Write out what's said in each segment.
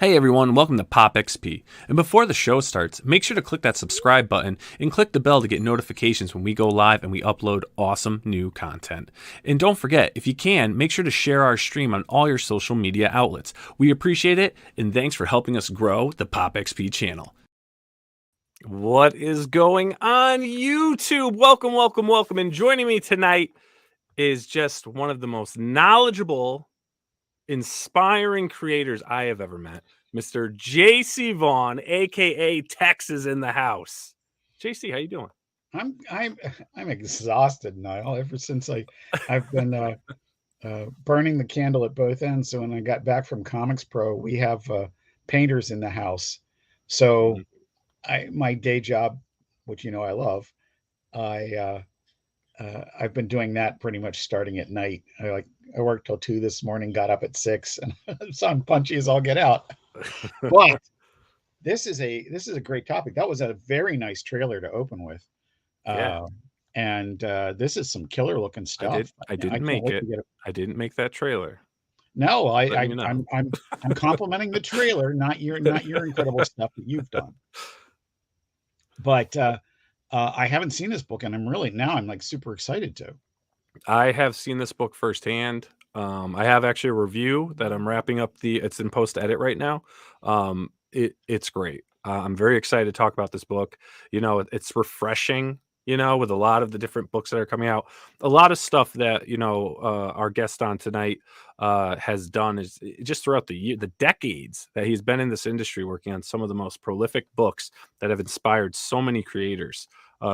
Hey everyone, welcome to Pop XP. And before the show starts, make sure to click that subscribe button and click the bell to get notifications when we go live and we upload awesome new content. And don't forget, if you can, make sure to share our stream on all your social media outlets. We appreciate it, and thanks for helping us grow the Pop XP channel. What is going on, YouTube? Welcome, welcome, welcome. And joining me tonight is just one of the most knowledgeable, inspiring creators I have ever met, Mr. JC Vaughn, aka TUCCI'S in the house. JC, how you doing? I'm exhausted, Nile. Ever since I've been burning the candle at both ends. So when I got back from Comics Pro, we have painters in the house. So my day job, which I love, I've been doing that pretty much starting at night. I worked till 2 this morning, got up at 6, and so I'm punchy as all get out. But this is a great topic. That was a very nice trailer to open with. Yeah. And this is some killer looking stuff. I didn't make it. I didn't make that trailer. No, I'm complimenting the trailer, not your incredible stuff that you've done. But I haven't seen this book, and I'm like super excited to. I have seen this book firsthand. I have actually a review that I'm wrapping up. It's in post edit right now. It's great. I'm very excited to talk about this book. It's refreshing. With a lot of the different books that are coming out, a lot of stuff that our guest on tonight has done is just throughout the decades that he's been in this industry, working on some of the most prolific books that have inspired so many creators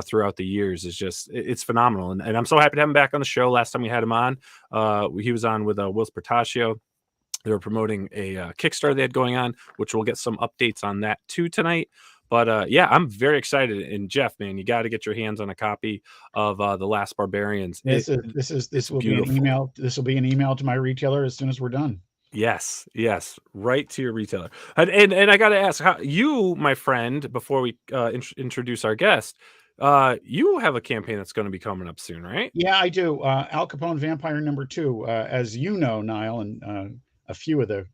throughout the years. It's phenomenal, and I'm so happy to have him back on the show. Last time we had him on, he was on with Will Spartaccio. They were promoting a Kickstarter they had going on, which we'll get some updates on that too tonight. But yeah, I'm very excited. And Jeff, man, you got to get your hands on a copy of The Last Barbarians. This will be an email. This will be an email to my retailer as soon as we're done. Yes, right to your retailer. And I got to ask, how you, my friend, before we introduce our guest, you have a campaign that's going to be coming up soon, right? Yeah, I do. Al Capone Vampire #2. As you know, Niall, and a few of the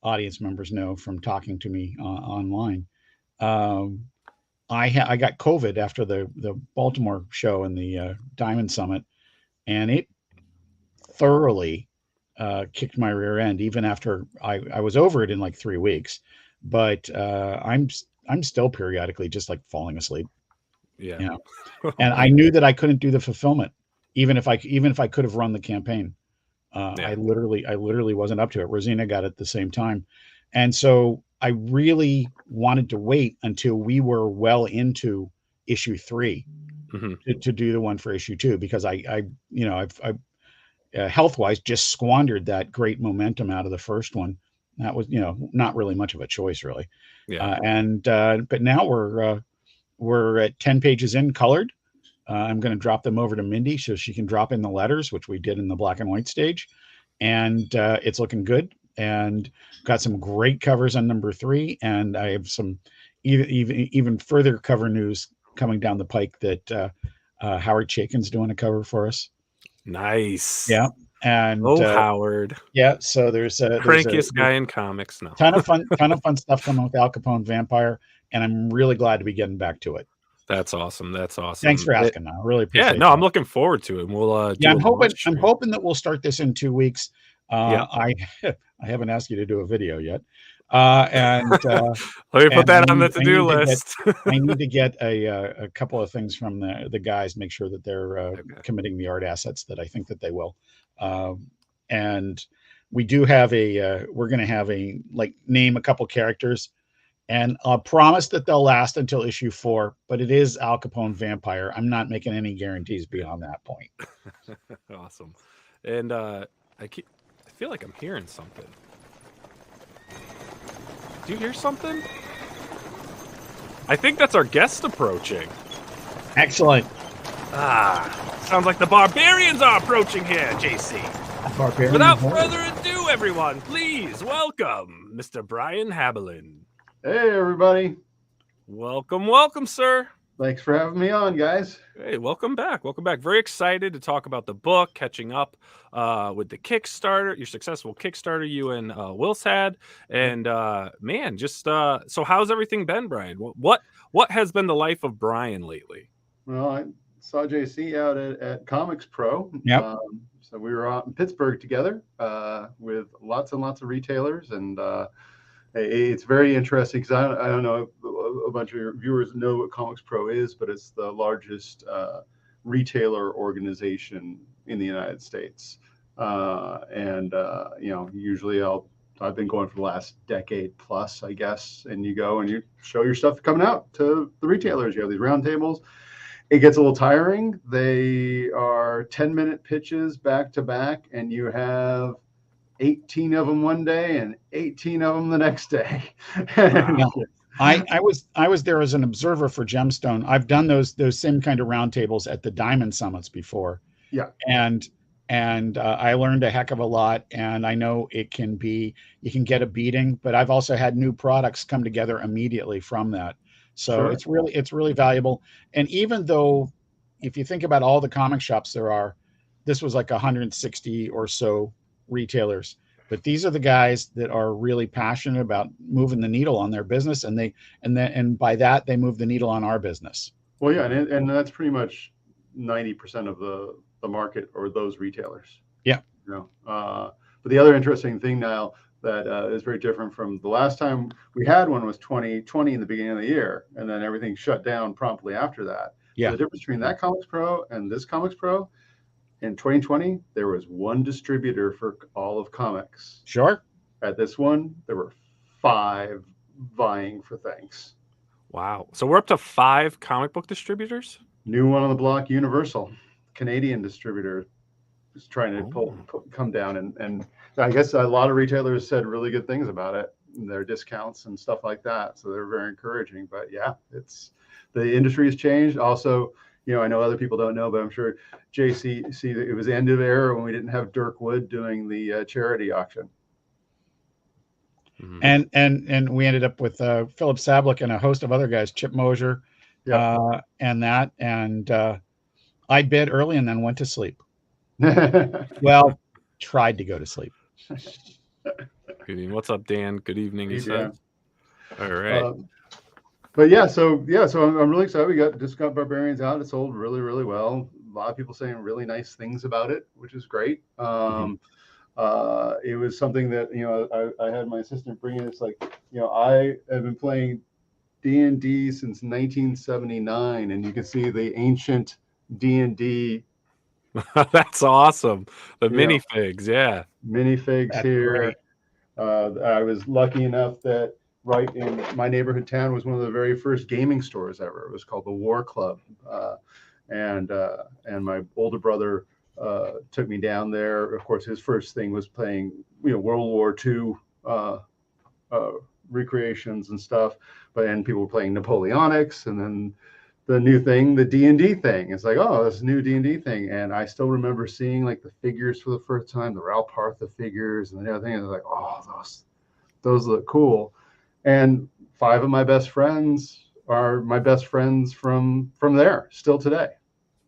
audience members know from talking to me online. I got COVID after the Baltimore show and the Diamond Summit, and it thoroughly kicked my rear end. Even after I was over it in like 3 weeks, but I'm still periodically just like falling asleep. Yeah. And I knew that I couldn't do the fulfillment, even if I could have run the campaign. I literally wasn't up to it. Rosina got it at the same time, and so I really wanted to wait until we were well into issue 3 to do the one for issue 2, because I health-wise just squandered that great momentum out of the first one. That was not really much of a choice, really. But now we're at 10 pages in, colored. I'm going to drop them over to Mindy so she can drop in the letters, which we did in the black and white stage, and it's looking good. And got some great covers on #3, and I have some even further cover news coming down the pike that Howard Chaykin's doing a cover for us. Nice. Yeah. And Howard. Yeah, so there's crankiest guy in comics now. ton of fun stuff coming with Al Capone Vampire, and I'm really glad to be getting back to it. That's awesome. Thanks for asking. I really appreciate it. I'm looking forwed to it. And we'll I'm hoping that we'll start this in 2 weeks. I haven't asked you to do a video yet. Let me put that on the to-do list. I need to get a couple of things from the guys, make sure that they're committing the art assets that I think that they will. And we do have we're going to have name a couple characters, and I'll promise that they'll last until issue 4, but it is Al Capone Vampire. I'm not making any guarantees beyond that point. Awesome. And I feel like I'm hearing something. Do you hear something? I think that's our guest approaching. Excellent. Sounds like the barbarians are approaching here, JC. Without further ado, everyone, please welcome Mr. Brian Haberlin. Hey, everybody. Welcome, sir. Thanks for having me on, guys. Hey, welcome back. Welcome back. Very excited to talk about the book, catching up with the Kickstarter, your successful Kickstarter you and Wills had. And man, just so how's everything been, Brian? What has been the life of Brian lately? Well, I saw JC out at Comics Pro. Yep. So we were out in Pittsburgh together with lots and lots of retailers, and it's very interesting because I don't know a bunch of your viewers know what Comics Pro is, but it's the largest retailer organization in the United States. Usually I've been going for the last decade plus, I guess, and you go and you show your stuff coming out to the retailers. You have these roundtables. It gets a little tiring. They are 10-minute pitches back to back, and you have 18 of them one day and 18 of them the next day. Wow. I was there as an observer for Gemstone. I've done those same kind of roundtables at the Diamond Summits before. Yeah. And I learned a heck of a lot, and I know you can get a beating, but I've also had new products come together immediately from that. So Sure. it's really valuable. And even though, if you think about all the comic shops there are, this was like 160 or so retailers, but these are the guys that are really passionate about moving the needle on their business, and by that they move the needle on our business. Well, yeah, and that's pretty much 90% of the market or those retailers. Yeah. But the other interesting thing now that is very different from the last time we had one was 2020 in the beginning of the year, and then everything shut down promptly after that. Yeah. So the difference between that Comics Pro and this Comics Pro, in 2020, there was one distributor for all of comics. Sure. At this one, there were 5 vying for things. Wow. So we're up to 5 comic book distributors? New one on the block, Universal, Canadian distributor, is trying to come down. And I guess a lot of retailers said really good things about it, their discounts and stuff like that. So they're very encouraging. But yeah, the industry has changed. Also, I know other people don't know, but I'm sure JC, it was the end of the era when we didn't have Dirk Wood doing the charity auction. Mm-hmm. And we ended up with Philip Sablik and a host of other guys, Chip Mosier, and I bid early and then went to sleep. Well, tried to go to sleep. Good evening. What's up, Dan? Good evening. He said. All right. But yeah, so I'm really excited. We got Barbarians out. It sold really, really well. A lot of people saying really nice things about it, which is great. It was something that I had my assistant bring in. It's like I have been playing D&D since 1979, and you can see the ancient D&D. That's awesome. The minifigs, yeah. Minifigs here. I was lucky enough that right in my neighborhood town was one of the very first gaming stores ever. It was called the War Club, and my older brother took me down there. Of course, his first thing was playing World War II recreations and stuff, and people were playing Napoleonics, and then the new thing, the D&D thing. It's like, oh, this new D&D thing. And I still remember seeing like the figures for the first time, the Ral Partha figures and the other thing. I was like, oh, those look cool. And 5 of my best friends are my best friends from there still today.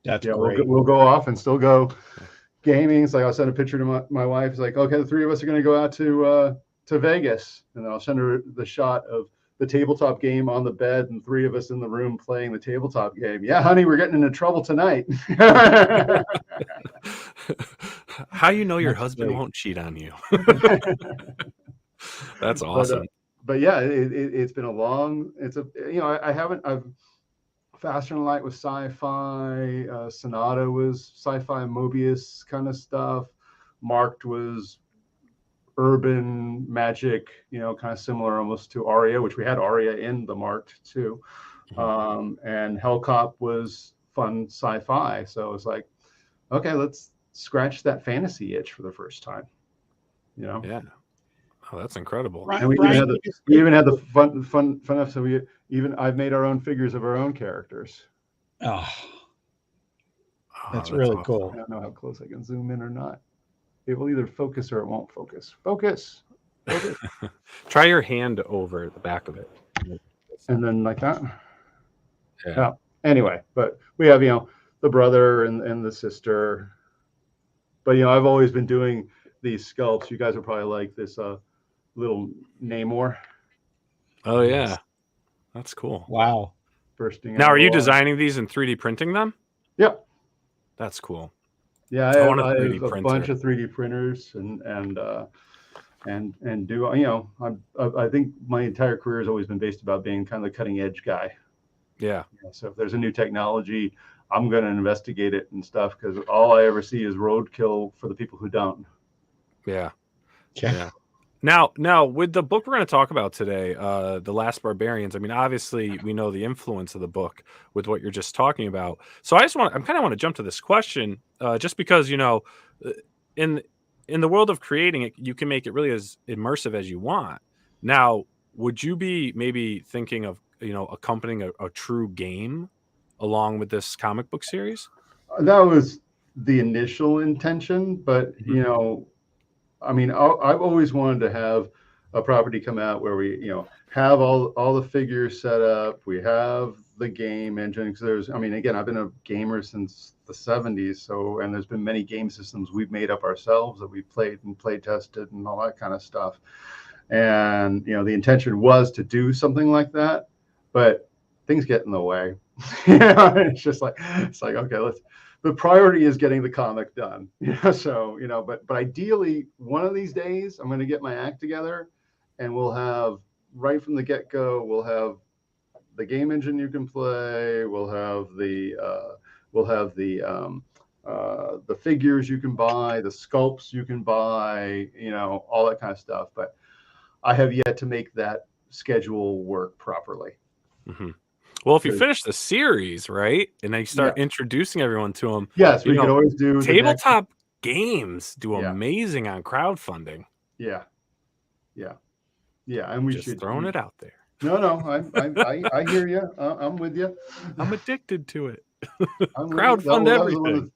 That's great. We'll go off and still go gaming. It's like I'll send a picture to my wife. It's like, okay, the 3 of us are going to go out to Vegas, and then I'll send her the shot of the tabletop game on the bed and 3 of us in the room playing the tabletop game. Yeah, honey, we're getting into trouble tonight. How your husband won't cheat on you? That's awesome. But yeah, it's been a long. I've Faster Than Light was sci-fi. Sonata was sci-fi, Mobius kind of stuff. Marked was urban magic, kind of similar almost to Aria, which we had Aria in the Marked too. And Hellcop was fun sci-fi. So it's like, okay, let's scratch that fantasy itch for the first time. Yeah. Oh, that's incredible. And we even had the fun enough. So I've made our own figures of our own characters. Oh, that's really awesome. Cool. I don't know how close I can zoom in or not. It will either focus or it won't focus. Focus. Try your hand over the back of it. And then like that. Yeah. anyway, but we have, the brother and the sister. But, I've always been doing these sculpts. You guys will probably like this little Namor. Oh, yeah. That's cool. Wow. Bursting Now, out are of you the water. designing these and 3D printing them? Yep. That's cool. Yeah, I want a I 3D have a printer. bunch of 3D printers and do, I think my entire career has always been based about being kind of the cutting edge guy. Yeah. So if there's a new technology, I'm going to investigate it and stuff, because all I ever see is roadkill for the people who don't. Yeah. Yeah. Now, with the book we're going to talk about today, The Last Barbarians, I mean, obviously we know the influence of the book with what you're just talking about. So I kind of want to jump to this question, just because, in the world of creating it, you can make it really as immersive as you want. Now, would you be maybe thinking of, accompanying a true game along with this comic book series? That was the initial intention, but I mean, I've always wanted to have a property come out where we, have all the figures set up. We have the game engine, because again, I've been a gamer since the 70s. So, and there's been many game systems we've made up ourselves that we've played and play tested and all that kind of stuff. And, the intention was to do something like that, but things get in the way. It's just like, okay, the priority is getting the comic done. So, but ideally one of these days I'm going to get my act together, and we'll have, right from the get-go, we'll have the game engine you can play. We'll have the figures you can buy, the sculpts you can buy, all that kind of stuff. But I have yet to make that schedule work properly. Mm-hmm. Well, if you finish the series, right, and then you start introducing everyone to them, yes, we could always do tabletop games do Yeah. amazing on crowdfunding. Yeah, and we Just should throwing it out there. No, I hear you. I'm with you. I'm addicted to it. I'm Crowdfund everything.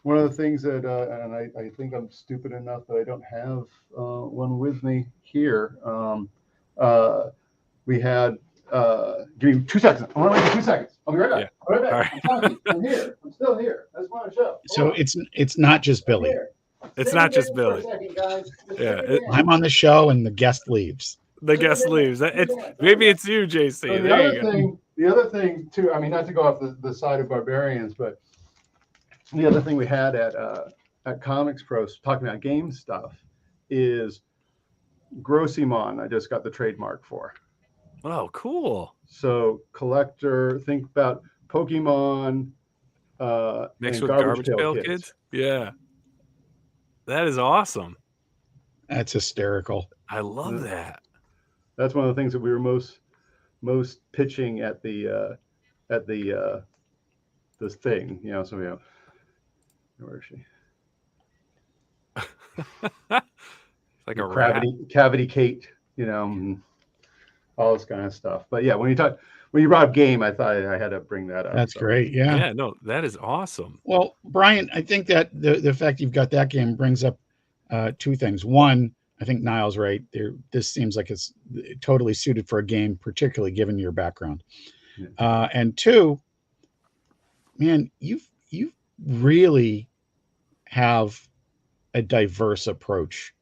One of the things that, and I think I'm stupid enough that I don't have one with me here. We had. Give me 2 seconds. I want to wait 2 seconds. I'll be right back. Yeah. I'll be right back. All right. I'm talking. I'm here. I'm still here. I just want to show. So it's not just Billy. It's not just Billy. Yeah. I'm on the show and the guest leaves. The guest leaves. Maybe it's you, JC. So the other thing too, I mean, not to go off the side of Barbarians, but the other thing we had at Comics Pro, talking about game stuff, is Grossimon. I just got the trademark for. Oh, cool. So collector, think about Pokemon mixed and with Garbage Pail Kids. Kids. Yeah. That is awesome. That's hysterical. I love that. That's one of the things that we were most pitching at the this thing, so where is she? Like a cavity Kate, all this kind of stuff. But yeah, when you brought up game, I thought I had to bring that up. That's great. Yeah. Yeah, no, that is awesome. Well, Brian, I think that the fact you've got that game brings up two things. One, I think Nile's right. This seems like it's totally suited for a game, particularly given your background. Yeah. And two, man, you really have a diverse approach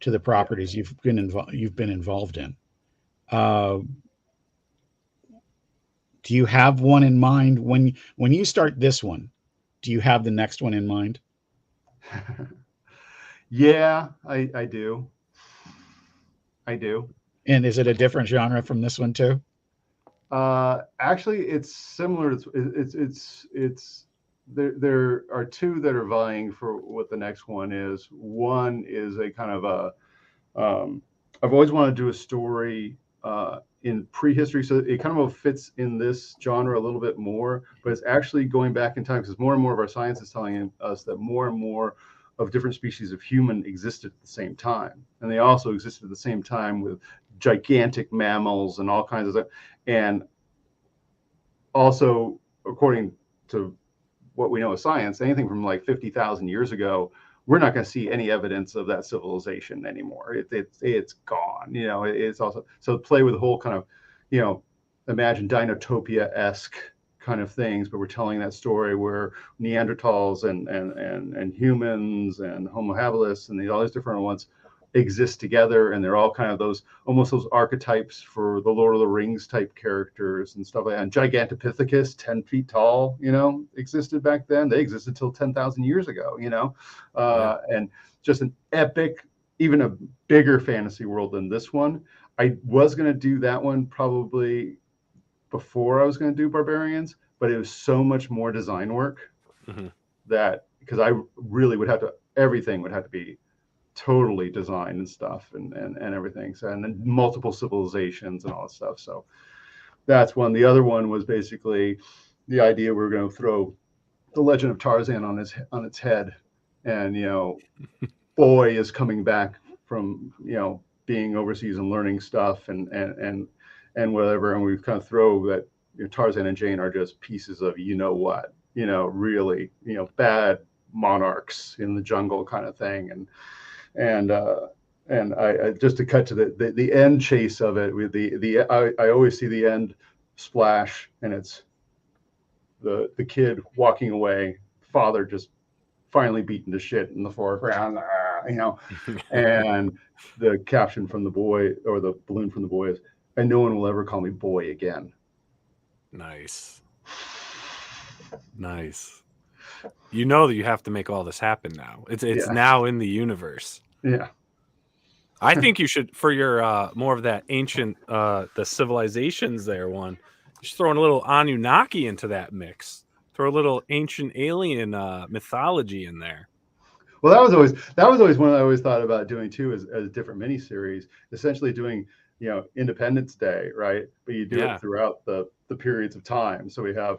to the properties you've been involved in. Do you have one in mind when you start this one? Do you have the next one in mind? Yeah, I do. And is it a different genre from this one too? Actually, it's similar. It's there are two that are vying for what the next one is. One is a kind of I've always wanted to do a story in prehistory, so it kind of fits in this genre a little bit more, but it's actually going back in time, because more and more of our science is telling us that more and more of different species of human existed at the same time, and they also existed at the same time with gigantic mammals and all kinds of stuff. And also, according to what we know of science, anything from like 50,000 years ago, we're not going to see any evidence of that civilization anymore. It's gone. It's also, so play with the whole kind of, imagine Dinotopia-esque kind of things, but we're telling that story where Neanderthals and humans and Homo habilis and all these different ones exist together, and they're all kind of those almost those archetypes for the Lord of the Rings type characters and stuff like that. And Gigantopithecus, 10 feet tall, existed back then. They existed till 10,000 years ago, and just an epic, even a bigger fantasy world than this one. I was going to do that one probably before I was going to do Barbarians, but it was so much more design work that, because I really would have to, everything would have to be totally designed and stuff and everything. So, and then multiple civilizations and all that stuff. So that's one. The other one was basically the idea we were going to throw the Legend of Tarzan on its head, and boy is coming back from being overseas and learning stuff and whatever, and we kind of throw that Tarzan and Jane are just pieces of really bad monarchs in the jungle kind of thing, and I just to cut to the end chase of it with I always see the end splash, and it's the kid walking away, father just finally beaten to shit in the foreground, and the caption from the boy, or the balloon from the boy, is, "And no one will ever call me boy again." Nice. You know that you have to make all this happen now. It's now in the universe. Yeah. I think you should, for your more of that ancient the civilizations there one, just throw in a little Anunnaki into that mix. Throw a little ancient alien mythology in there. Well, that was always one I always thought about doing too, as a different miniseries, essentially doing Independence Day, right? But you do it throughout the periods of time. So we have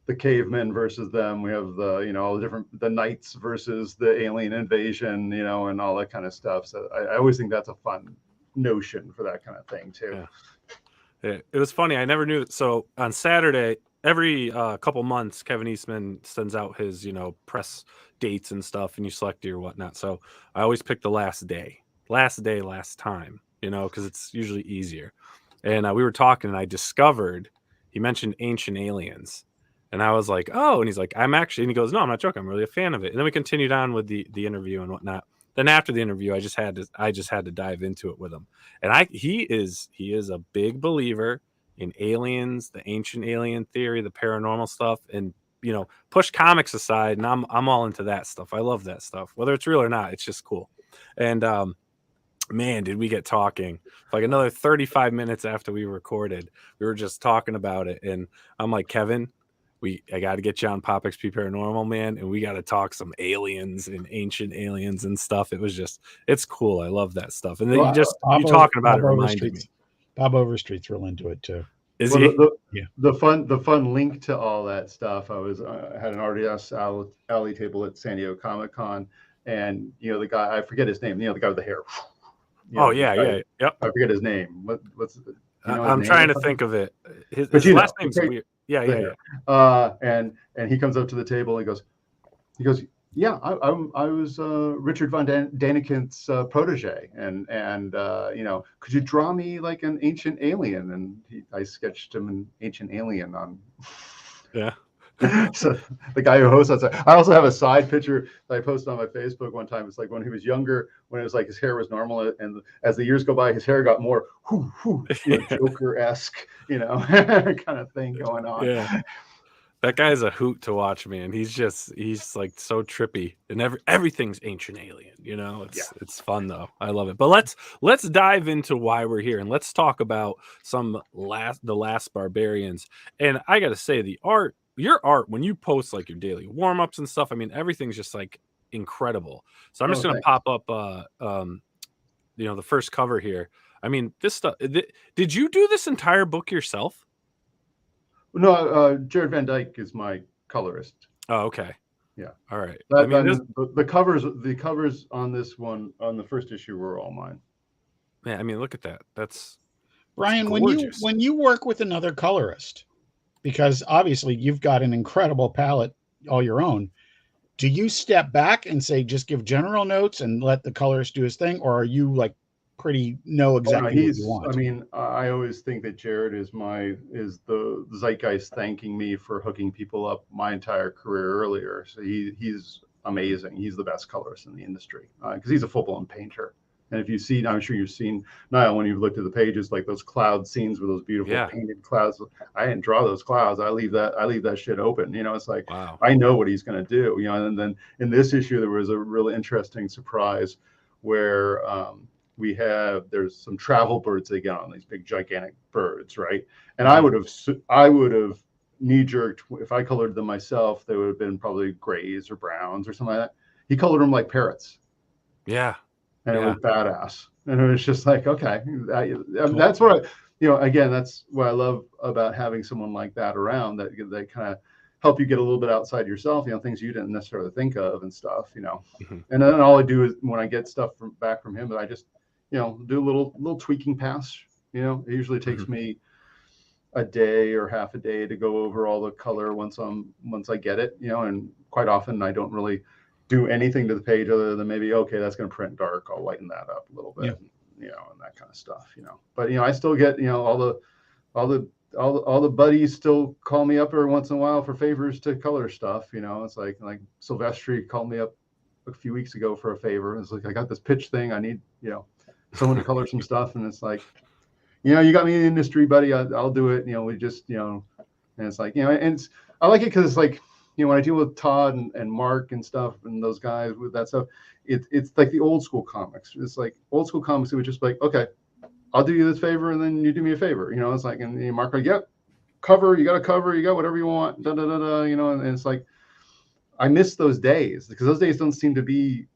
the cavemen versus them. We have all the different, the knights versus the alien invasion, and all that kind of stuff. So I always think that's a fun notion for that kind of thing too. Yeah. It was funny. I never knew. So on Saturday, every couple months, Kevin Eastman sends out his press dates and stuff, and you select your whatnot. So I always pick the last day, last time, because it's usually easier. And we were talking, and I discovered he mentioned Ancient Aliens. And I was like, oh, and he's like, I'm actually, and he goes, no, I'm not joking. I'm really a fan of it. And then we continued on with the interview and whatnot. Then after the interview, I just had to dive into it with him. And he is a big believer in aliens, the ancient alien theory, the paranormal stuff, and push comics aside, and I'm all into that stuff. I love that stuff, whether it's real or not. It's just cool. And man, did we get talking for like another 35 minutes after we recorded. We were just talking about it, and I'm like, Kevin, I got to get you on Pop XP Paranormal, man, and we got to talk some aliens and ancient aliens and stuff. It's cool. I love that stuff. And then you talking about it reminded me. Bob Overstreet's real into it too. Is he? The fun link to all that stuff. I had an RDS alley table at San Diego Comic-Con, and the guy, I forget his name. The guy with the hair. Yep. I forget his name. What's I'm trying to think of it. His last name's weird. Yeah. And he comes up to the table and he goes, yeah, I was Richard von Daniken's protege, and could you draw me like an ancient alien? And I sketched him an ancient alien on. Yeah. So the guy who hosts that. I also have a side picture that I posted on my Facebook one time. It's like when he was younger, when it was like his hair was normal, and as the years go by, his hair got more Joker-esque, kind of thing going on. Yeah. That guy's a hoot to watch, man. He's like so trippy, and everything's ancient alien. It's fun though. I love it. But let's dive into why we're here, and let's talk about the Last Barbarians. And I got to say, your art when you post like your daily warm-ups and stuff, I mean, everything's just like incredible. So I'm just gonna pop up the first cover here. I mean, this stuff, did you do this entire book yourself? No, Jared Van Dyke is my colorist. Oh, okay. Yeah. All right. The covers on this one, on the first issue, were all mine. Man, I mean, look at that. That's Brian, when you work with another colorist, because obviously you've got an incredible palette all your own, do you step back and say, just give general notes and let the colorist do his thing? Or are you like pretty know Oh, no, exactly what you I want. mean, I always think that Jared is the zeitgeist thanking me for hooking people up my entire career earlier. So he's amazing. He's the best colorist in the industry because he's a full-blown painter. And if you've seen, I'm sure you've seen, Niall, when you've looked at the pages, like those cloud scenes with those beautiful painted clouds. I didn't draw those clouds. I leave that shit open. You know, it's like, Wow. I know what he's going to do. You know, and then in this issue, there was a really interesting surprise where there's some travel birds they get on, these big gigantic birds, right? And I would have knee-jerked, if I colored them myself, they would have been probably grays or browns or something like that. He colored them like parrots. Yeah. And it was badass. And it was just like, okay, Cool. that's what again, that's what I love about having someone like that around, that kind of help you get a little bit outside yourself, things you didn't necessarily think of and stuff, And then all I do is when I get stuff back from him, I just, do a little tweaking pass. It usually takes me a day or half a day to go over all the color once I get it, and quite often I don't really do anything to the page other than maybe, okay, that's going to print dark, I'll lighten that up a little bit, and that kind of stuff, But I still get, all the buddies still call me up every once in a while for favors to color stuff. It's like Sylvestri called me up a few weeks ago for a favor. It's like, I got this pitch thing, I need someone to color some stuff, and it's like, you got me in the industry, buddy, I'll do it. We just and it's like, and I like it because it's like, when I deal with Todd and Mark and stuff and those guys with that stuff, it's like the old school comics. It's like old school comics. It would just be like, okay, I'll do you this favor and then you do me a favor. It's like, and Mark like, yep, cover, you got a cover, you got whatever you want, da da da da. And it's like, I miss those days because those days don't seem to be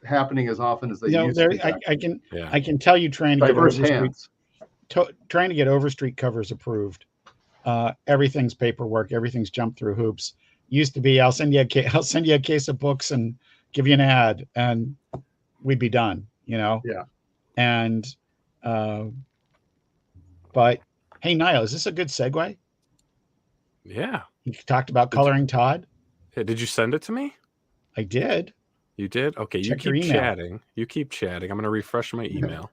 happening as often as they used to be. I can tell you, trying to get Overstreet covers approved. Everything's paperwork, everything's jumped through hoops. Used to be, I'll send you a case of books and give you an ad and we'd be done, Yeah. And but hey, Nile, is this a good segue? Yeah. You talked about coloring Todd. Yeah, did you send it to me? I did. You did? Okay, Check you your keep email. chatting. You keep chatting. I'm going to refresh my email.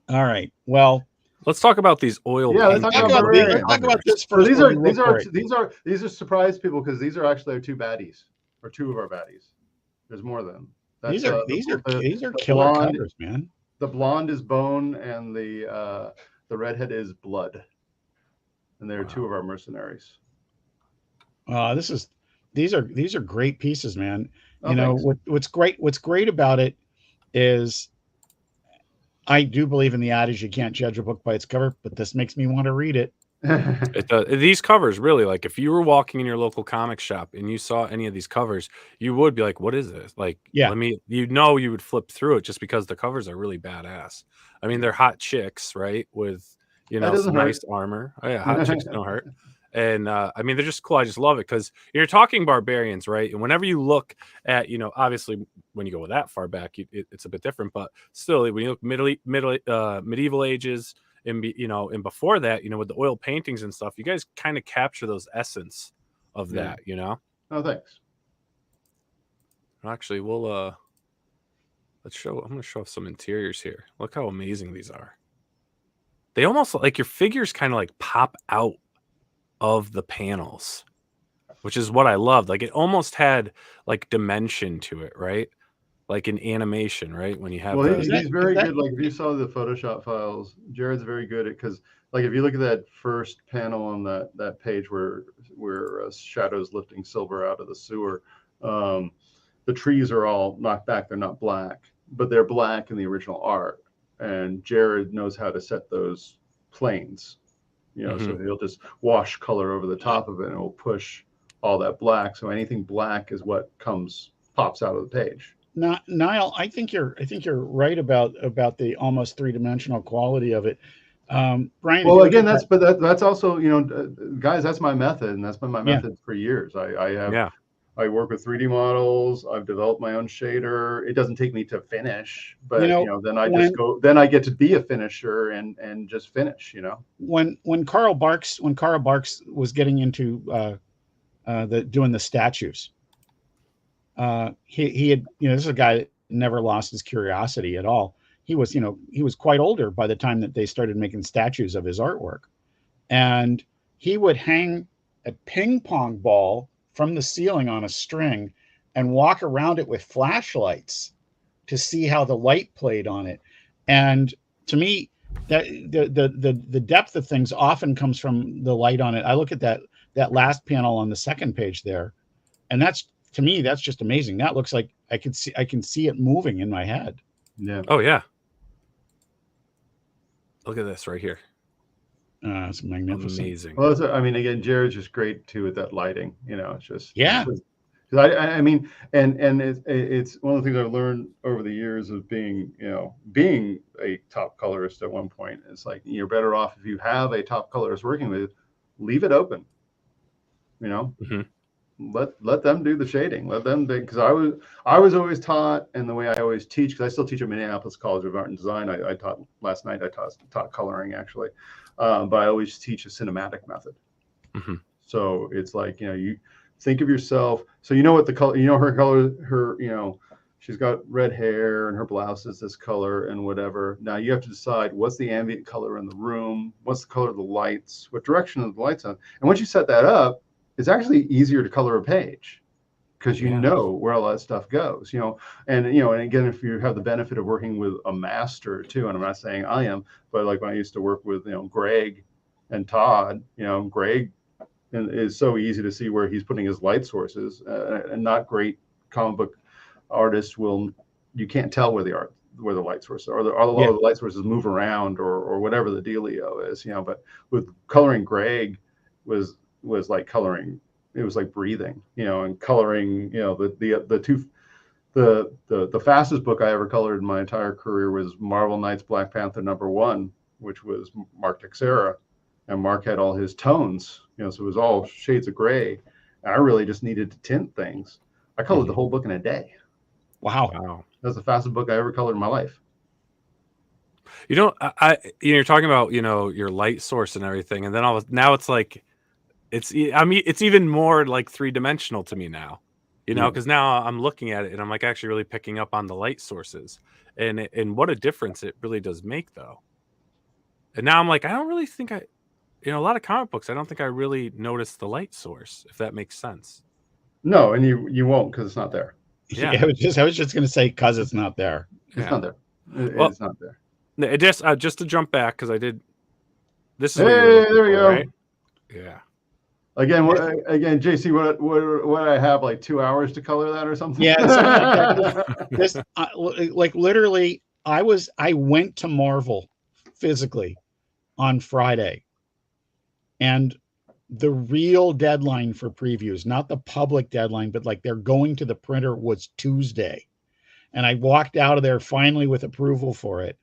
All right. Well, let's talk about these oil. Yeah, let's talk about this first. So these are surprise people because these are actually our two baddies, or two of our baddies. There's more than that. These are killer covers, man. The blonde is Bone, and the redhead is Blood, and they're two of our mercenaries. These are great pieces, man. Thanks. What's great about it is, I do believe in the adage, you can't judge a book by its cover, but this makes me want to read it. It does. These covers, really, like if you were walking in your local comic shop and you saw any of these covers, you would be like, what is this? Like, you would flip through it just because the covers are really badass. I mean, they're hot chicks, right? With, some nice armor. Oh, yeah, hot chicks don't hurt. And I mean, they're just cool. I just love it because you're talking barbarians, right? And whenever you look at, obviously when you go that far back, it's a bit different. But still, when you look medieval ages, and before that, with the oil paintings and stuff, you guys kind of capture those essence of that, Oh, thanks. Actually, we'll let's show. I'm going to show off some interiors here. Look how amazing these are. They almost like your figures kind of like pop out of the panels, which is what I loved. Like it almost had like dimension to it, right? Like an animation, right? When you have he's very good. Like if you saw the Photoshop files, Jared's very good at, because like if you look at that first panel on that page where Shadow's lifting Silver out of the sewer, the trees are all knocked back. They're not black, but they're black in the original art, and Jared knows how to set those planes. So he'll just wash color over the top of it, and it will push all that black. So anything black is what pops out of the page. Niall, I think you're right about the almost three-dimensional quality of it. Brian. Well, again, that's also, guys, that's my method, and that's been my method for years. I work with 3D models. I've developed my own shader. It doesn't take me to finish, but then I get to be a finisher and just finish. When Carl Barks was getting into doing the statues, he had, this is a guy that never lost his curiosity at all. he was quite older by the time that they started making statues of his artwork. And he would hang a ping pong ball from the ceiling on a string and walk around it with flashlights to see how the light played on it. And to me, that the depth of things often comes from the light on it. I look at that last panel on the second page there, and that's, to me, that's just amazing. That looks like I can see it moving in my head. Yeah. Oh yeah. Look at this right here. It's magnificent. Amazing. Well, I mean, again, Jared's just great too with that lighting. It's just, yeah. I mean, and it's one of the things I've learned over the years of being a top colorist at one point. It's like, you're better off if you have a top colorist working with, leave it open. Mm-hmm. Let them do the shading. Let them, because I was always taught, and the way I always teach, because I still teach at Minneapolis College of Art and Design. I taught last night. I taught coloring actually, but I always teach a cinematic method. Mm-hmm. So it's like, you think of yourself. So what the color, her color, she's got red hair and her blouse is this color and whatever. Now you have to decide what's the ambient color in the room, what's the color of the lights, what direction of the lights on. And once you set that up, it's actually easier to color a page because you know where all that stuff goes, and again, if you have the benefit of working with a master too, and I'm not saying I am, but like when I used to work with, Greg and Todd, Greg is so easy to see where he's putting his light sources, and not great comic book artists you can't tell where the light sources are, or the light sources move around or whatever the dealio is, but with coloring, Greg was like coloring, it was like breathing, and coloring, the fastest book I ever colored in my entire career was Marvel Knights Black Panther #1, which was Mark Texeira, and Mark had all his tones, so it was all shades of gray. And I really just needed to tint things. I colored the whole book in a day. Wow. That's the fastest book I ever colored in my life. You're talking about, your light source and everything. And then now it's like, it's even more like 3-dimensional to me now, because now I'm looking at it and I'm like actually really picking up on the light sources and what a difference it really does make though. And now I'm like, I don't really think a lot of comic books, I don't think I really noticed the light source, if that makes sense. No, and you won't, because it's not there. Yeah. I was just going to say, because it's not there. It's not there. It's not there. It just to jump back, because I did. This is there we go. Right? Yeah. Again, JC, what I have, like 2 hours to color that or something? Yeah, something like that. Like literally, I went to Marvel physically on Friday, and the real deadline for previews, not the public deadline, but like they're going to the printer, was Tuesday, and I walked out of there finally with approval for it,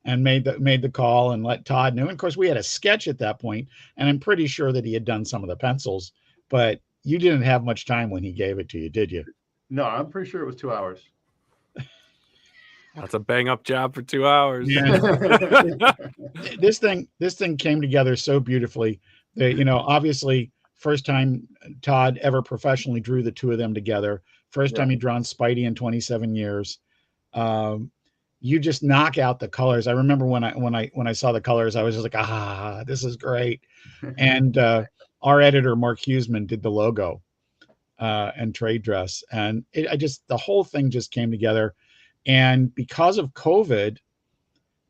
and made the call and let Todd know. And of course, we had a sketch at that point, and I'm pretty sure that he had done some of the pencils, but you didn't have much time when he gave it to you, did you? No, I'm pretty sure it was 2 hours. That's a bang up job for 2 hours. Yeah. This thing came together so beautifully. Obviously, first time Todd ever professionally drew the two of them together. First time he'd drawn Spidey in 27 years. You just knock out the colors. I remember when I saw the colors, I was just like, this is great. And our editor, Mark Huseman, did the logo and trade dress. And the whole thing just came together. And because of COVID,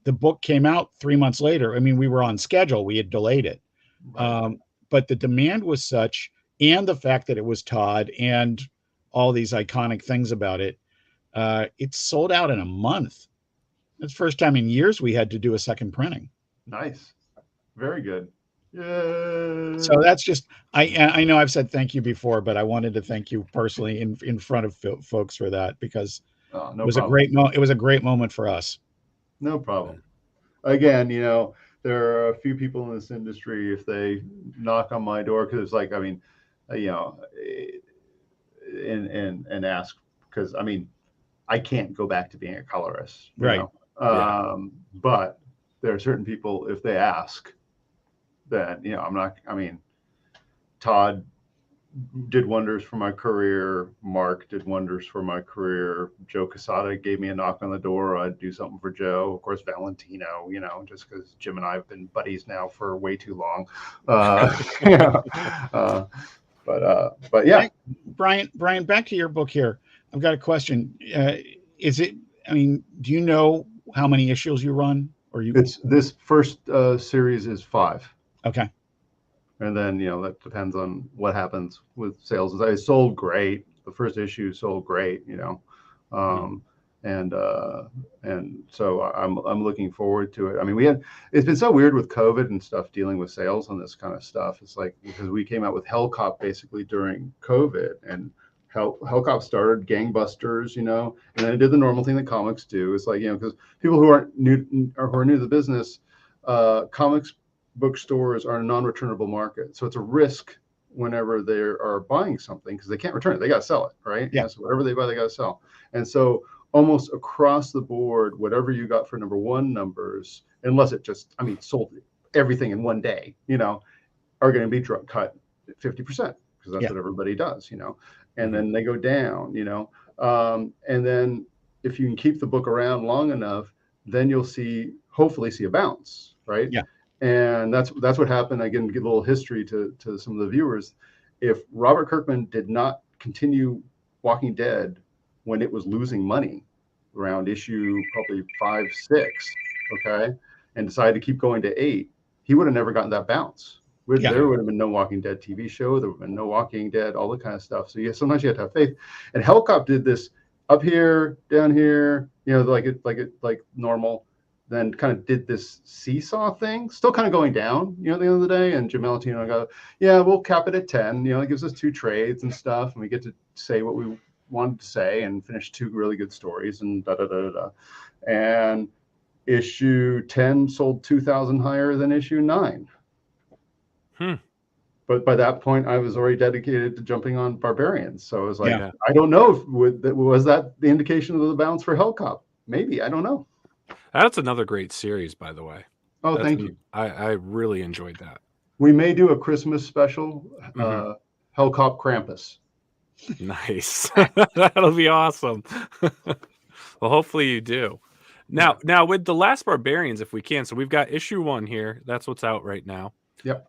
the book came out 3 months later. I mean, we were on schedule. We had delayed it. Right. But the demand was such, and the fact that it was Todd and all these iconic things about it, it sold out in a month. It's the first time in years we had to do a second printing. Nice. Very good. Yeah. So that's just, I know I've said thank you before, but I wanted to thank you personally in front of folks for that, because it was a great moment for us. No problem. Again, there are a few people in this industry, if they knock on my door, because it's like, I mean, and ask, because I mean, I can't go back to being a colorist, right? But there are certain people, if they ask, then I'm not. I mean, Todd did wonders for my career. Mark did wonders for my career. Joe Casada gave me a knock on the door. I'd do something for Joe. Of course, Valentino, just because Jim and I have been buddies now for way too long. Yeah. But yeah. Brian, back to your book here. I've got a question. Do you know how many issues you run? It's this first series is 5. Okay. And then, that depends on what happens with sales. It sold great. The first issue sold great, and so I'm looking forward to it. I mean, it's been so weird with COVID and stuff dealing with sales on this kind of stuff. It's like, because we came out with Hellcop basically during COVID, and Hellcop started gangbusters, and then it did the normal thing that comics do. It's like, because people who are new to the business, comics bookstores are a non-returnable market, so it's a risk whenever they are buying something, because they can't return it. They got to sell it, right? Yeah. So whatever they buy, they got to sell. And so almost across the board, whatever you got for number 1 numbers, unless it just, sold everything in one day, are going to be cut 50%, because that's what everybody does, and then they go down, and then if you can keep the book around long enough, then you'll hopefully see a bounce, right? Yeah. And that's what happened. Again, give a little history to some of the viewers. If Robert Kirkman did not continue Walking Dead when it was losing money around issue probably 5, 6, okay, and decided to keep going to 8, he would have never gotten that bounce. There would have been no Walking Dead TV show. There would have been no Walking Dead, all the kind of stuff. So sometimes you have to have faith. And Hellcop did this up here, down here, like normal. Then kind of did this seesaw thing, still kind of going down, at the end of the day. And Jim Valentino go, yeah, we'll cap it at 10. It gives us 2 trades and stuff, and we get to say what we wanted to say and finish 2 really good stories and And issue 10 sold 2,000 higher than issue 9. But by that point, I was already dedicated to jumping on Barbarians. So I was like, I don't know if was that the indication of the bounce for Hellcop? Maybe, I don't know. That's another great series, by the way. Thank you. I really enjoyed that. We may do a Christmas special, Hellcop Krampus. Nice. That'll be awesome. Well, hopefully you do. Now with the Last Barbarians, if we can, so we've got issue 1 here. That's what's out right now. Yep.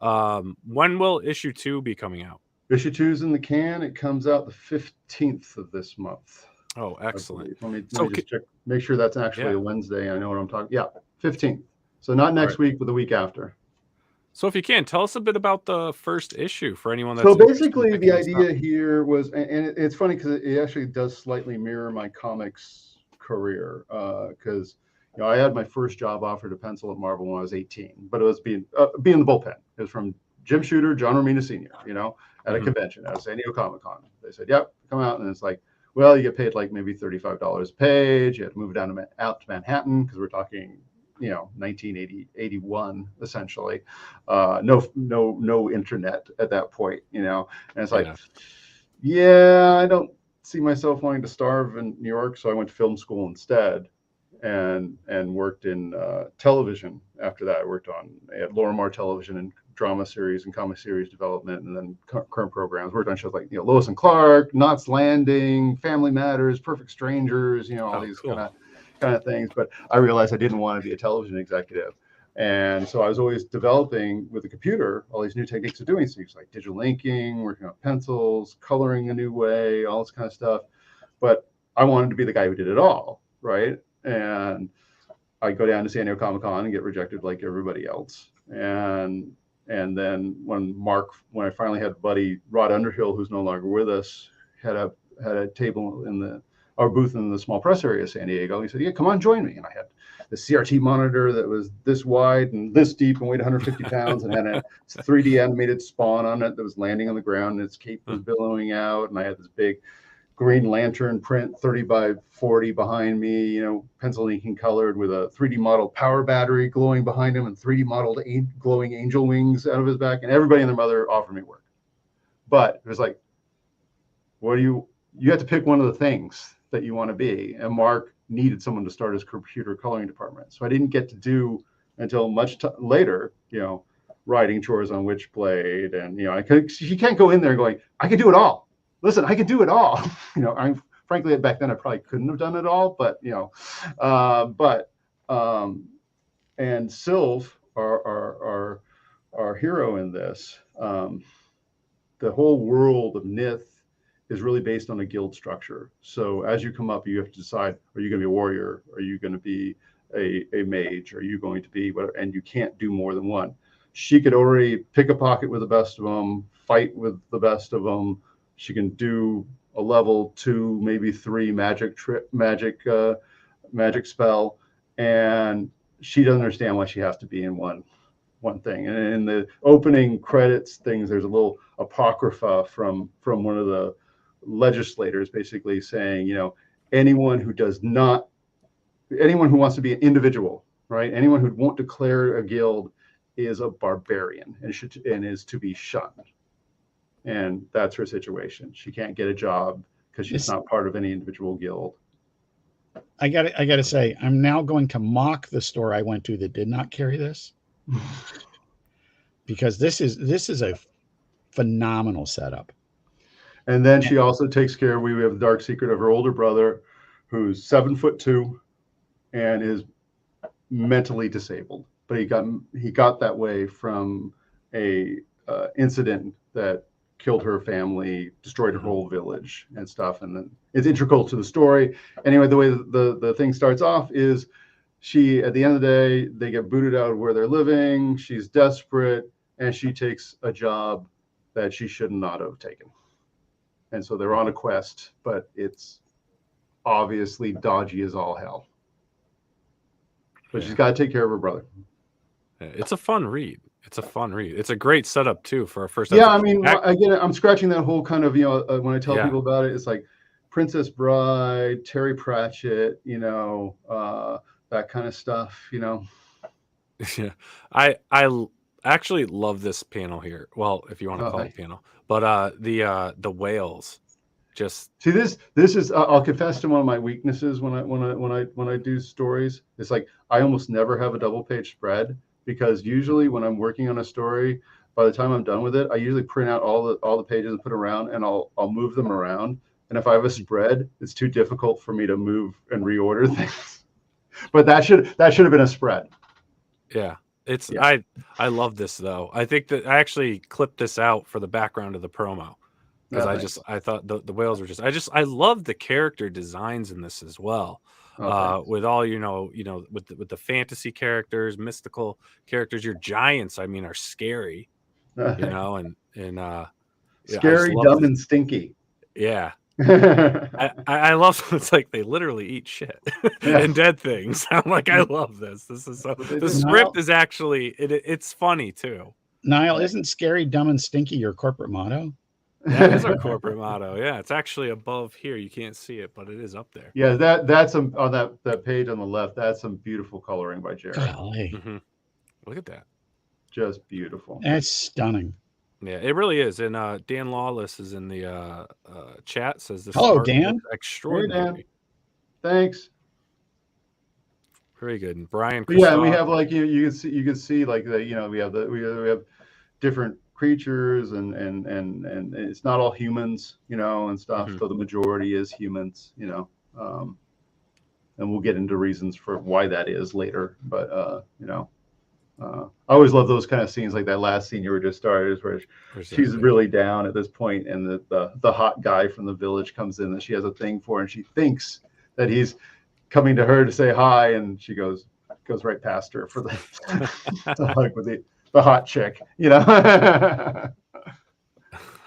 When will issue 2 be coming out? Issue 2's in the can. It comes out the 15th of this month. Oh, excellent. Let me just check, make sure that's actually a Wednesday. I know what I'm talking. Yeah, 15th. So not next week, but the week after. So if you can, tell us a bit about the first issue for anyone that's... So basically the idea here was, and it's funny because it actually does slightly mirror my comics career, because I had my first job offer to pencil at Marvel when I was 18, but it was being the bullpen. It was from Jim Shooter, John Romita Sr., at a convention at San Diego Comic-Con. They said, yep, come out. And it's like, well, you get paid like maybe $35 a page. You have to move it out to Manhattan, because we're talking, 1981 essentially. No internet at that point, and it's like, I don't see myself wanting to starve in New York, so I went to film school instead, and worked in television. After that, I worked at Lorimar Television and drama series and comic series development, and then current programs. Worked on shows like Lois and Clark, Knots Landing, Family Matters, Perfect Strangers, all these kind of things. But I realized I didn't want to be a television executive, and so I was always developing with the computer all these new techniques of doing things, like digital inking, working on pencils, coloring a new way, all this kind of stuff. But I wanted to be the guy who did it all, right? And I go down to San Diego Comic-Con and get rejected like everybody else. And then when I finally had buddy Rod Underhill, who's no longer with us, had a table in our booth in the small press area of San Diego, he said, yeah, come on, join me. And I had the CRT monitor that was this wide and this deep and weighed 150 pounds and had a 3D animated Spawn on it that was landing on the ground, and its cape was billowing out. And I had this big Green Lantern print 30 by 40 behind me, pencil inking colored, with a 3D modeled power battery glowing behind him and 3D modeled glowing angel wings out of his back. And everybody and their mother offered me work. But it was like, you have to pick one of the things that you want to be. And Mark needed someone to start his computer coloring department. So I didn't get to do until much later, writing chores on Witchblade, and she can't go in there going, I can do it all. Listen, I can do it all. I'm frankly back then I probably couldn't have done it all, but and Sylv, our hero in this, the whole world of Nith is really based on a guild structure. So as you come up, you have to decide: are you going to be a warrior? Are you going to be a mage? Are you going to be whatever? And you can't do more than one. She could already pick a pocket with the best of them, fight with the best of them. She can do a level 2, maybe 3 magic spell, and she doesn't understand why she has to be in one thing. And in the opening credits things, there's a little apocrypha from one of the legislators, basically saying, anyone who wants to be an individual, right? Anyone who won't declare a guild is a barbarian and is to be shunned. And that's her situation. She can't get a job because she's not part of any individual guild. I got to say, I'm now going to mock the store I went to that did not carry this, because this is a phenomenal setup. And then she also takes care. We have the dark secret of her older brother, who's 7'2" and is mentally disabled. But he got that way from a incident that killed her family, destroyed her whole village and stuff. And then it's integral to the story. Anyway, the way the thing starts off is she, at the end of the day, they get booted out of where they're living. She's desperate, and she takes a job that she should not have taken. And so they're on a quest, but it's obviously dodgy as all hell. But she's got to take care of her brother. It's a fun read. It's a great setup too for our first episode. I mean, again, I'm scratching that whole kind of, when I tell people about it, it's like Princess Bride, Terry Pratchett, that kind of stuff, Yeah, I actually love this panel here. Well, if you want to call it panel, but the whales. Just see this is I'll confess to one of my weaknesses when I do stories. It's like I almost never have a double page spread, because usually when I'm working on a story, by the time I'm done with it, I usually print out all the pages and put around, and I'll move them around. And if I have a spread, it's too difficult for me to move and reorder things. But that should have been a spread. Yeah. I love this though. I think that I actually clipped this out for the background of the promo, because I thought the whales were I love the character designs in this as well. With all with the fantasy characters, mystical characters, your giants, I mean, are scary, and scary, dumb, and stinky. Yeah. I love it's like they literally eat shit and dead things. I'm like, I love this. This is so the script is actually it's funny too. Niall, isn't scary, dumb, and stinky your corporate motto? That is our corporate motto. Yeah, it's actually above here. You can't see it, but it is up there. Yeah, that's on that page on the left. That's some beautiful coloring by Jared. Mm-hmm. Look at that. Just beautiful. That's stunning. Yeah, it really is. And Dan Lawless is in the chat. Says this. Hello, Dan. Extraordinary. Hey, Dan. Thanks. Very good. And Brian. Yeah, and we have like you can see like we have different creatures and it's not all humans, and stuff. Mm-hmm. So the majority is humans, and we'll get into reasons for why that is later. But I always love those kind of scenes, like that last scene you were just started, where she's really down at this point, and the hot guy from the village comes in that she has a thing for, and she thinks that he's coming to her to say hi, and she goes right past her for the hug with the hot chick, you know how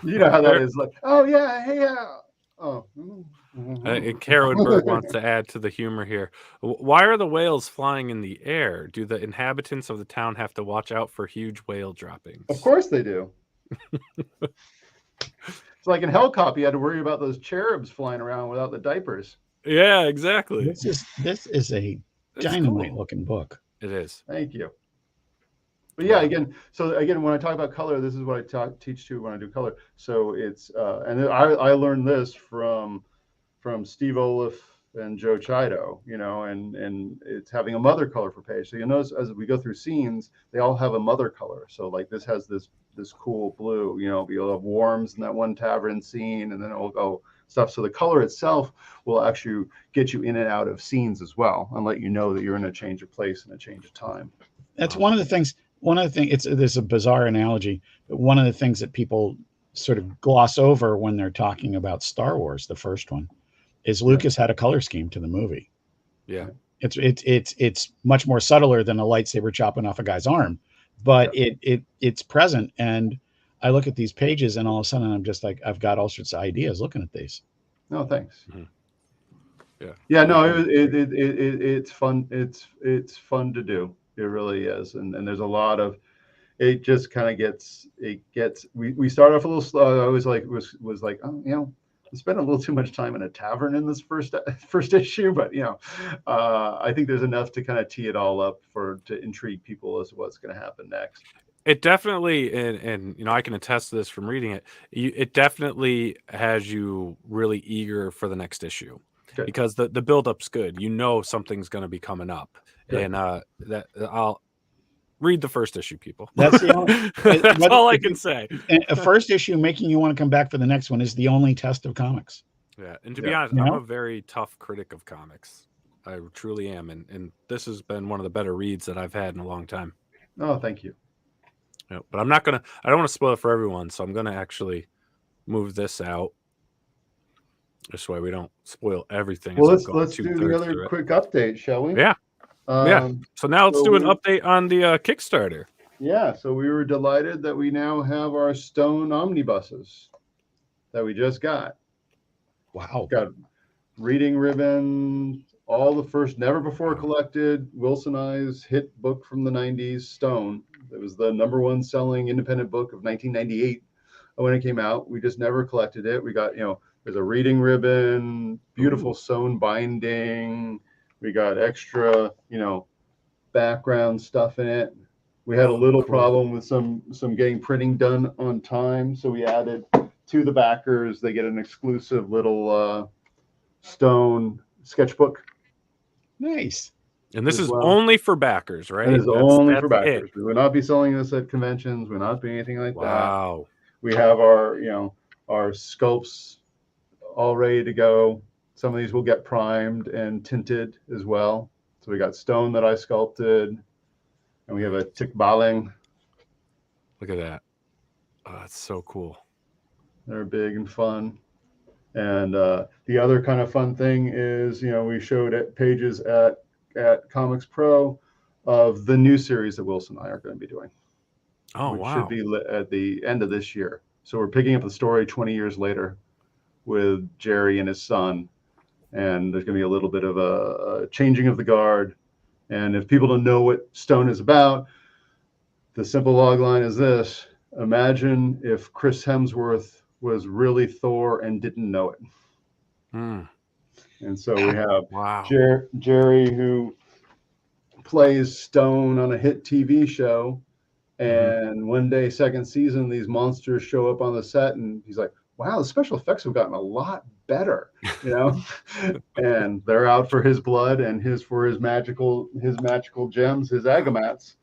that is, like, oh yeah, hey, yeah. Oh. Kara Woodberg wants to add to the humor here. Why are the whales flying in the air? Do the inhabitants of the town have to watch out for huge whale droppings? Of course they do. It's like in Hellcop, you had to worry about those cherubs flying around without the diapers. Yeah, exactly. This is a dynamite looking book. It is. Thank you. But yeah, again, when I talk about color, this is what I teach to when I do color. So it's and I learned this from Steve Olaf and Joe Chido, you know, and it's having a mother color per page. So you notice as we go through scenes, they all have a mother color. So like this has this cool blue, you know, you'll have Worms in that one tavern scene, and then it will go stuff. So the color itself will actually get you in and out of scenes as well, and let you know that you're in a change of place and a change of time. That's one of the things. There's a bizarre analogy, but one of the things that people sort of gloss over when they're talking about Star Wars, the first one, is Lucas had a color scheme to the movie. Yeah. It's much more subtler than a lightsaber chopping off a guy's arm, but it's present. And I look at these pages, and all of a sudden I'm just like, I've got all sorts of ideas looking at these. No, thanks. Yeah. Yeah, no, it's fun. It's fun to do. It really is. And there's a lot of, it just kind of gets, we started off a little slow. I was like, was like, oh, you know, I spent a little too much time in a tavern in this first issue, but you know, I think there's enough to kind of tee it all up to intrigue people as to what's going to happen next. It definitely, and you know, I can attest to this from reading it. It definitely has you really eager for the next issue. Good. Because the build-up's good. You know something's going to be coming up, good. And that I'll read the first issue, people. That's the only, that's all I can say. A first issue making you want to come back for the next one is the only test of comics. Yeah, and to be honest, I'm a very tough critic of comics. I truly am, and this has been one of the better reads that I've had in a long time. Oh, thank you. Yeah, but I don't want to spoil it for everyone, so I'm gonna actually move this out. This way we don't spoil everything. Well, let's do the other quick update, shall we? Yeah. Yeah. So now let's do an update on the Kickstarter. Yeah. So we were delighted that we now have our stone omnibuses that we just got. Wow. Got reading ribbon, all the first never before collected Wilson I's hit book from the 90s, Stone. It was the #1 selling independent book of 1998 when it came out. We just never collected it. We got, you know, there's a reading ribbon, beautiful sewn binding. We got extra, you know, background stuff in it. We had a little problem with some getting printing done on time, so we added to the backers. They get an exclusive little stone sketchbook. Nice. And this is only for backers, right? It is only for backers. We will not be selling this at conventions. We're not doing anything like that. Wow. We have our, you know, our sculpts all ready to go. Some of these will get primed and tinted as well. So we got stone that I sculpted, and we have a tikbaling. Look at that. Oh, that's so cool. They're big and fun. And the other kind of fun thing is, you know, we showed pages at Comics Pro of the new series that Wilson and I are going to be doing. Oh, which wow. should be at the end of this year. So we're picking up the story 20 years later with Jerry and his son. And there's going to be a little bit of a changing of the guard. And if people don't know what Stone is about, the simple log line is this: imagine if Chris Hemsworth was really Thor and didn't know it. And so we have Jerry, who plays Stone on a hit TV show. And one day, second season, these monsters show up on the set, and he's like, wow, the special effects have gotten a lot better, you know. And they're out for his blood and his magical gems, his agamats,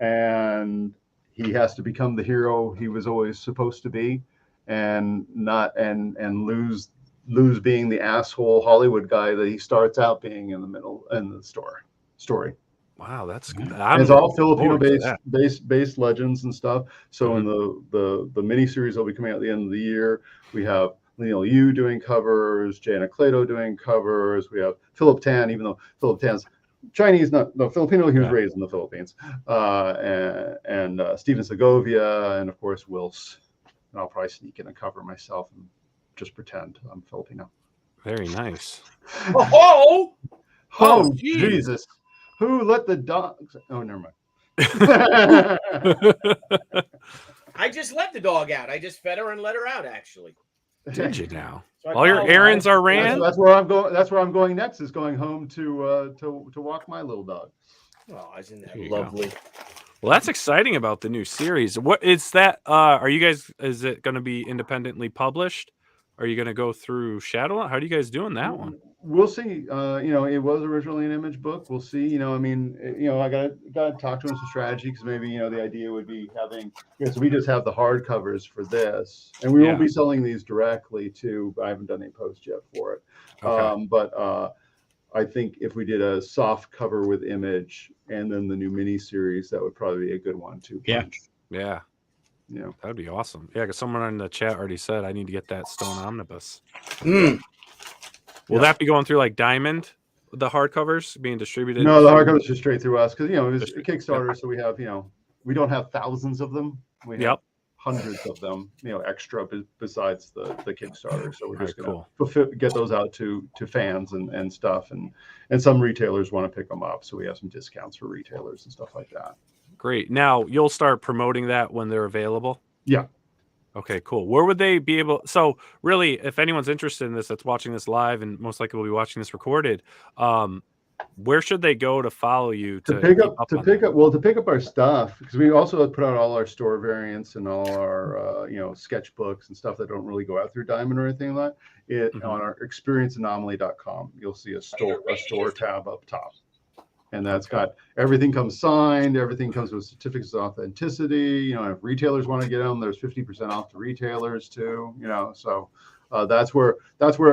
and he has to become the hero he was always supposed to be, and lose being the asshole Hollywood guy that he starts out being in the middle in the story. Wow, that's good. It's all Filipino-based legends and stuff. So in the miniseries that'll be coming out at the end of the year, we have Neil Yu doing covers, Jay Anacleto doing covers. We have Philip Tan, even though Philip Tan's Chinese, Filipino. He was raised in the Philippines. And Steven Segovia, and of course Wills. And I'll probably sneak in a cover myself and just pretend I'm Filipino. Very nice. Oh, Jesus. Who let the dogs? Oh, never mind. I just let the dog out. I just fed her and let her out, actually. Did you now? So all your errands are ran? That's where I'm going. That's where I'm going next, is going home to walk my little dog. Oh, isn't that lovely? Go. Well, that's exciting about the new series. What is that? Are you guys, is it going to be independently published? Are you going to go through Shadowland? How are you guys doing that one? We'll see. It was originally an image book. We'll see. I gotta talk to him some strategy, because maybe the idea would be having. So we just have the hardcovers for this, and we won't be selling these directly too. But I haven't done any post yet for it. Okay. But I think if we did a soft cover with image and then the new mini series, that would probably be a good one too. Yeah. That would be awesome. Yeah, because someone in the chat already said I need to get that Stone Omnibus. Will that be going through like Diamond, the hardcovers being distributed? No, the hardcovers just straight through us, because it was a Kickstarter, so we have we don't have thousands of them. We have hundreds of them, extra besides the Kickstarter. So we're just gonna get those out to fans and stuff, and some retailers want to pick them up, so we have some discounts for retailers and stuff like that. Great. Now you'll start promoting that when they're available? Yeah. Okay, cool. Where would they be able? So really, if anyone's interested in this, that's watching this live, and most likely will be watching this recorded, where should they go to follow you to pick up our stuff? Because we also put out all our store variants and all our sketchbooks and stuff that don't really go out through Diamond or anything like that. On our experienceanomaly.com, you'll see a store tab up top. And that's got everything comes signed, everything comes with certificates of authenticity. If retailers want to get them, there's 50% off to retailers too. So that's where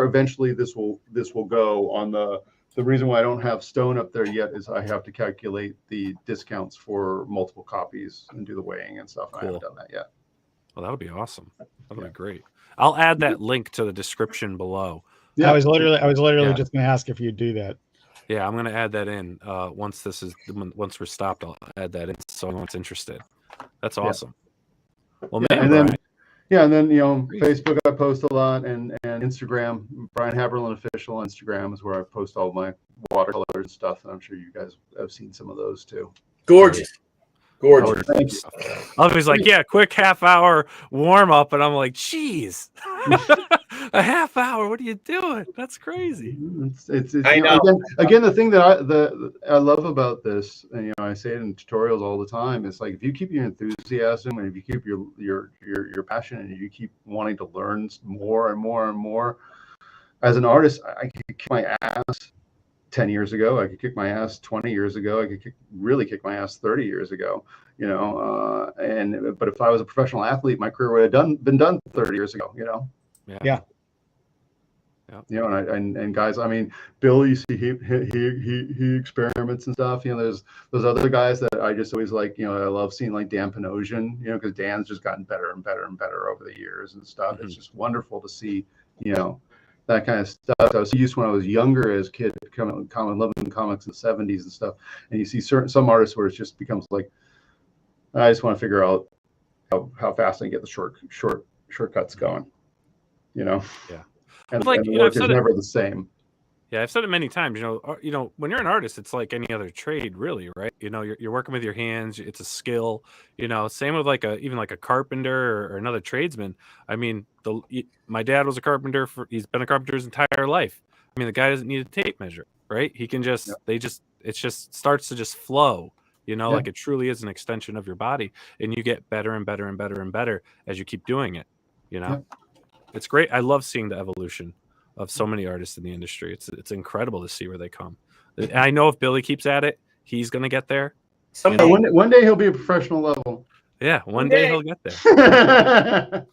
eventually this will go. On the reason why I don't have Stone up there yet is I have to calculate the discounts for multiple copies and do the weighing and stuff. I haven't done that yet. Well, that would be awesome. That would be great. I'll add that link to the description below. Yeah, I was literally just going to ask if you'd do that. Yeah, I'm going to add that in once we're stopped. I'll add that in so anyone's interested. That's awesome. Well, man, and then Facebook I post a lot, and Instagram, Brian Haberlin Official Instagram is where I post all my watercolors and stuff, and I'm sure you guys have seen some of those too. Gorgeous. Thanks. I was like, quick half-hour warm-up, and I'm like, geez. A half hour? What are you doing? That's crazy. It's I know. Again, the thing that I love about this, and I say it in tutorials all the time, is like if you keep your enthusiasm and if you keep your passion and you keep wanting to learn more and more and more. As an artist, I could kick my ass 10 years ago. I could kick my ass 20 years ago. I could really kick my ass 30 years ago. But if I was a professional athlete, my career would have been done 30 years ago. Yeah. And guys, I mean, Bill, you see, he experiments and stuff. There's those other guys that I just always like. I love seeing like Dan Panosian. Because Dan's just gotten better and better and better over the years and stuff. Mm-hmm. It's just wonderful to see, that kind of stuff. I was used when I was younger as a kid, loving comics in the 70s and stuff. And you see some artists where it just becomes like, I just want to figure out how fast I can get the shortcuts going. Yeah. And the work is never the same. Yeah, I've said it many times. When you're an artist, it's like any other trade, really, right? You're working with your hands. It's a skill. Same with even like a carpenter or another tradesman. I mean, my dad was a carpenter. He's been a carpenter his entire life. I mean, the guy doesn't need a tape measure, right? He can just it just starts to just flow. Like it truly is an extension of your body, and you get better and better and better and better as you keep doing it. It's great. I love seeing the evolution of so many artists in the industry. It's incredible to see where they come. And I know if Billy keeps at it, he's going to get there. One day he'll be a professional level. Yeah, one day he'll get there.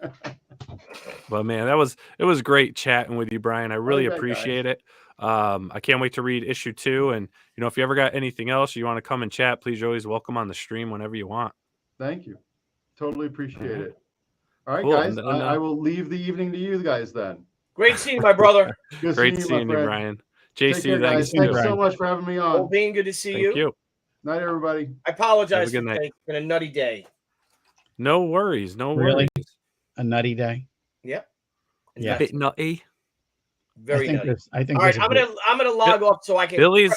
But man, it was great chatting with you, Brian. I really appreciate it. I can't wait to read issue 2. And if you ever got anything else you want to come and chat, please, you're always welcome on the stream whenever you want. Thank you. Totally appreciate it. All right, cool. Guys. I will leave the evening to you guys then. Great seeing you, my brother. Great seeing you, Brian. JC, thanks so much for having me on. Well, being good to see you. Thank you. Night, everybody. I apologize for today. It's been a nutty day. No worries. Really? A nutty day? Yep. Yeah. A bit nutty. Very nutty. I think. All right, I'm gonna log off so I can. Billy's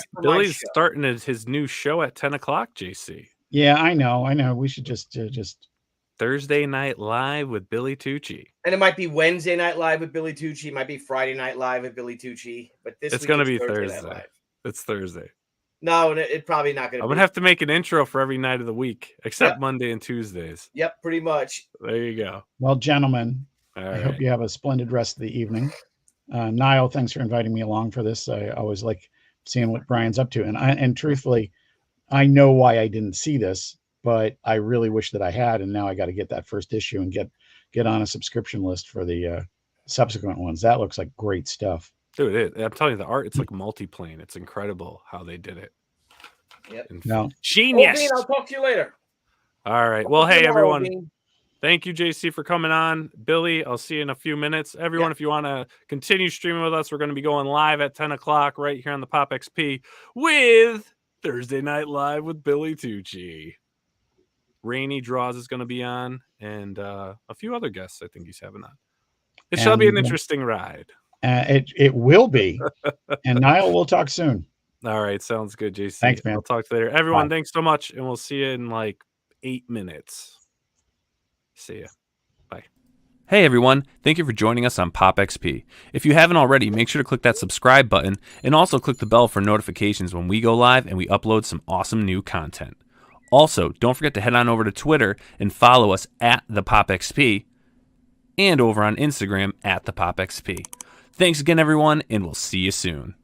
starting his new show at 10 o'clock. JC. Yeah, I know. We should just Thursday Night Live with Billy Tucci. And it might be Wednesday Night Live with Billy Tucci. It might be Friday Night Live with Billy Tucci. But it's going to be Thursday. It's Thursday. No, it's probably not going to be. I'm going to have to make an intro for every night of the week, except Monday and Tuesdays. Yep, pretty much. There you go. Well, gentlemen, I hope you have a splendid rest of the evening. Nile, thanks for inviting me along for this. I always like seeing what Brian's up to. And truthfully, I know why I didn't see this, but I really wish that I had. And now I got to get that first issue and get on a subscription list for the subsequent ones. That looks like great stuff. Dude, I'm telling you, the art, it's like multi-plane. It's incredible how they did it. Yep. No. Genius. Bean, I'll talk to you later. All right. Well, hey, everyone. Thank you, JC, for coming on. Billy, I'll see you in a few minutes. Everyone, if you want to continue streaming with us, we're going to be going live at 10 o'clock right here on the Pop XP with Thursday Night Live with Billy Tucci. Rainy Draws is going to be on, and a few other guests I think he's having on. It shall be an interesting ride. It will be. And Nile, we'll talk soon. All right. Sounds good, JC. Thanks, man. I'll talk to you later. Everyone, thanks so much, and we'll see you in like 8 minutes. See ya. Bye. Hey everyone, thank you for joining us on Pop XP. If you haven't already, make sure to click that subscribe button and also click the bell for notifications when we go live and we upload some awesome new content. Also, don't forget to head on over to Twitter and follow us at the Pop XP and over on Instagram at the Pop XP. Thanks again everyone, and we'll see you soon.